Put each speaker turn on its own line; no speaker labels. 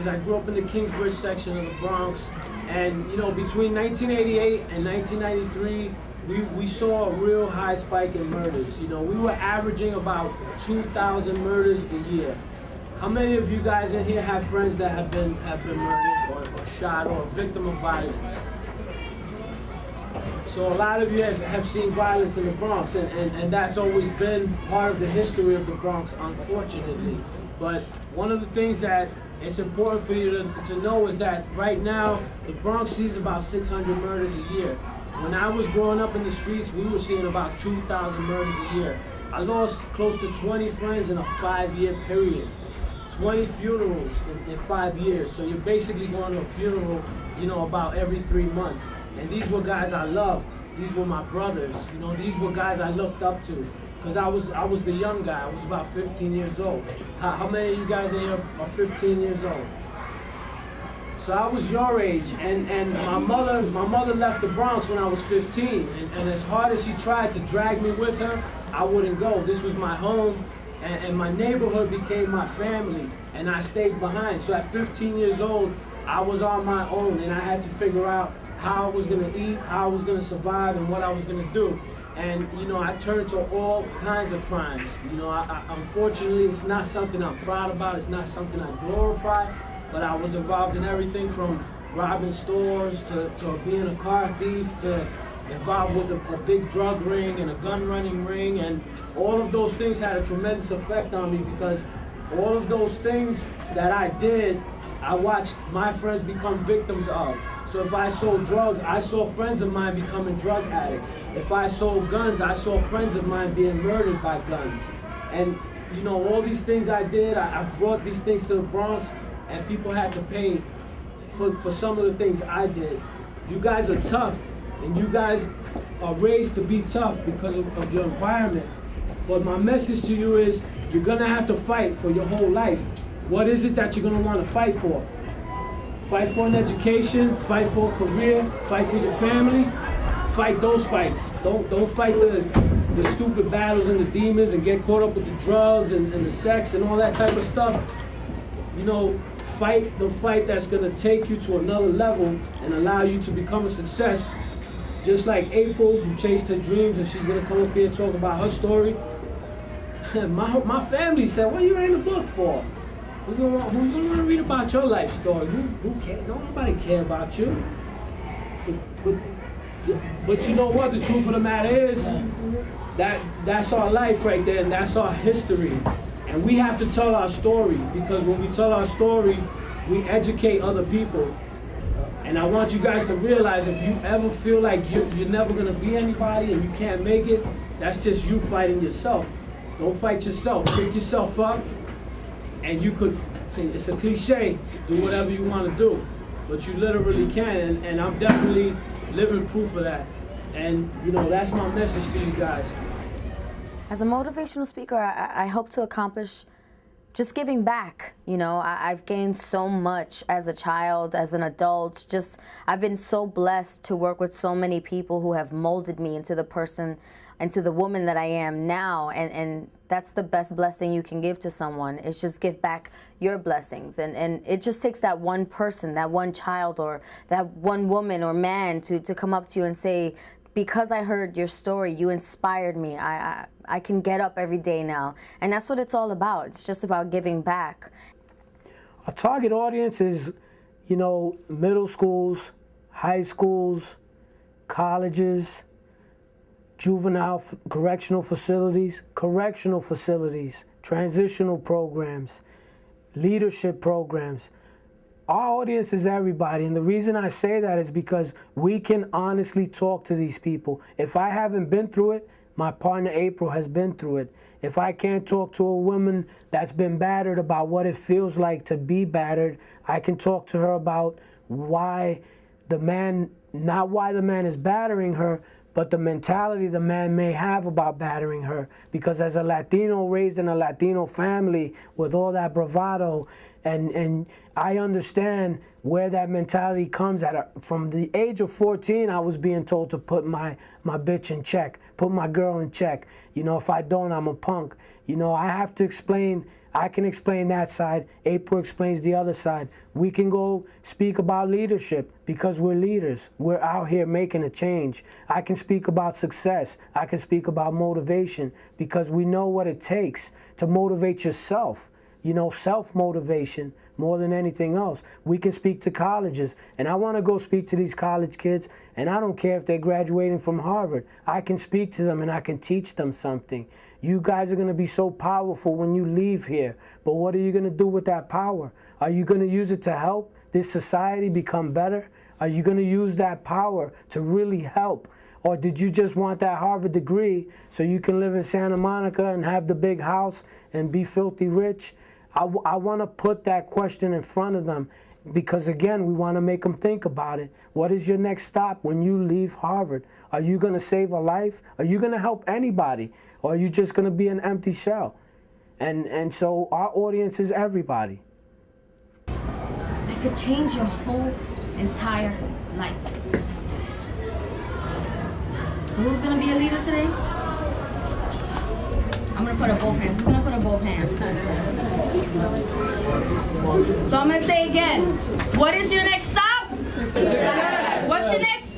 I grew up in the Kingsbridge section of the Bronx, and you know, between 1988 and 1993, we saw a real high spike in murders. You know, we were averaging about 2,000 murders a year. How many of you guys in here have friends that have been murdered or shot or a victim of violence? So a lot of you have seen violence in the Bronx, and that's always been part of the history of the Bronx, unfortunately. But one of the things that it's important for you to know is that right now, the Bronx sees about 600 murders a year. When I was growing up in the streets, we were seeing about 2,000 murders a year. I lost close to 20 friends in a 5-year period. 20 funerals in 5 years. So you're basically going to a funeral, you know, about every 3 months. And these were guys I loved. These were my brothers. You know, these were guys I looked up to. Because I was the young guy. I was about 15 years old. How many of you guys in here are 15 years old? So I was your age, and my mother left the Bronx when I was 15. And as hard as she tried to drag me with her, I wouldn't go. This was my home, and my neighborhood became my family, and I stayed behind. So at 15 years old, I was on my own, and I had to figure out how I was gonna eat, how I was gonna survive, and what I was gonna do. And you know, I turned to all kinds of crimes. You know, unfortunately, it's not something I'm proud about. It's not something I glorify. But I was involved in everything from robbing stores to being a car thief to involved with a big drug ring and a gun running ring. And all of those things had a tremendous effect on me because all of those things that I did, I watched my friends become victims of. So if I sold drugs, I saw friends of mine becoming drug addicts. If I sold guns, I saw friends of mine being murdered by guns. And you know, all these things I did, I brought these things to the Bronx, and people had to pay for some of the things I did. You guys are tough, and you guys are raised to be tough because of your environment. But my message to you is, you're gonna have to fight for your whole life. What is it that you're gonna wanna fight for? Fight for an education, fight for a career, fight for your family. Fight those fights. Don't fight the stupid battles and the demons and get caught up with the drugs and the sex and all that type of stuff. You know, fight the fight that's gonna take you to another level and allow you to become a success. Just like April, who chased her dreams, and she's gonna come up here and talk about her story. My family said, what are you writing a book for? Who's gonna want to read about your life story? Who cares? Nobody care about you. But you know what? The truth of the matter is that's our life right there, and that's our history. And we have to tell our story, because when we tell our story, we educate other people. And I want you guys to realize, if you ever feel like you're never gonna be anybody and you can't make it, that's just you fighting yourself. Don't fight yourself. Pick yourself up. And you could, it's a cliche, do whatever you want to do, but you literally can, and I'm definitely living proof of that. And you know, that's my message to you guys.
As a motivational speaker, I hope to accomplish just giving back. You know, I've gained so much as a child, as an adult. Just, I've been so blessed to work with so many people who have molded me into the person, into the woman that I am now, and that's the best blessing you can give to someone, is just give back your blessings. And it just takes that one person, that one child, or that one woman or man to come up to you and say, because I heard your story, you inspired me. I can get up every day now. And that's what it's all about. It's just about giving back.
Our target audience is, you know, middle schools, high schools, colleges, juvenile correctional facilities, transitional programs, leadership programs. Our audience is everybody, and the reason I say that is because we can honestly talk to these people. If I haven't been through it, my partner April has been through it. If I can't talk to a woman that's been battered about what it feels like to be battered, I can talk to her about why the man, not why the man is battering her, but the mentality the man may have about battering her. Because as a Latino raised in a Latino family with all that bravado, and I understand where that mentality comes at. From the age of 14, I was being told to put my bitch in check, put my girl in check. You know, if I don't, I'm a punk. You know, I have to explain I can explain that side. April explains the other side. We can go speak about leadership because we're leaders. We're out here making a change. I can speak about success. I can speak about motivation because we know what it takes to motivate yourself. You know, self-motivation more than anything else. We can speak to colleges, and I want to go speak to these college kids, and I don't care if they're graduating from Harvard. I can speak to them and I can teach them something. You guys are going to be so powerful when you leave here, but what are you going to do with that power? Are you going to use it to help this society become better? Are you going to use that power to really help? Or did you just want that Harvard degree so you can live in Santa Monica and have the big house and be filthy rich? I want to put that question in front of them because, again, we want to make them think about it. What is your next stop when you leave Harvard? Are you going to save a life? Are you going to help anybody? Or are you just going to be an empty shell? And so our audience is everybody.
That could change your whole entire life. So who's going to be a leader today? I'm going to put up both hands. Who's going to put up both hands? So I'm going to say again, what is your next stop? Success. What's your next